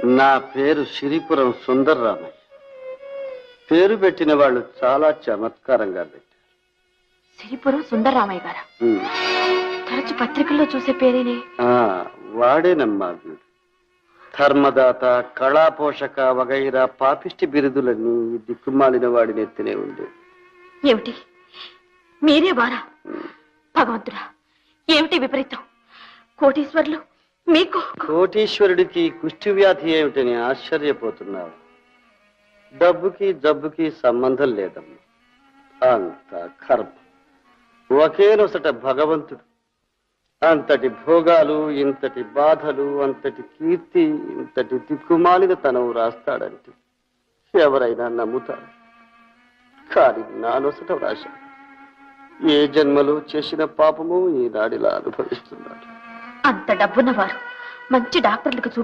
నా పేరు సిరిపురం సుందర్రామయ్య. పేరు పెట్టిన వాళ్ళు చాలా చమత్కారంగా పెట్టారు. సిరిపురం సుందర్రామయ్య గారా? ఉమ్. తరచు పత్రికల్లో చూసే పేరేనే. వాడేనమ్మా వీడు. ధర్మదాత, కళాపోషక వగైరా పాపిష్టి బిరుదులన్నీ ఈ దిక్కుమాలిన వాడి నెత్తినే ఉంది. ఏమిటి మీరే వారా? భగవంతుడా, ఏమిటి విపరీతం? కోటీశ్వర్లు మీకు? కోటీశ్వరుడికి కుష్టి వ్యాధి ఏమిటని ఆశ్చర్యపోతున్నావు. డబ్బుకి జబ్బుకి సంబంధం లేదమ్మా. అంత కర్మ. ఒకే నొసట భగవంతుడు. అంతటి భోగాలు, ఇంతటి బాధలు, అంతటి కీర్తి, ఇంతటి దిక్కుమాలిన తనం రాస్తాడంటే ఎవరైనా నమ్ముతారు. కానీ నా నొసట రాశ ఏ జన్మలో చేసిన పాపము ఈనాడిలా అనుభవిస్తున్నాడు. అంత డబ్బున్నవారు మంచి డాక్టర్లకు చూపి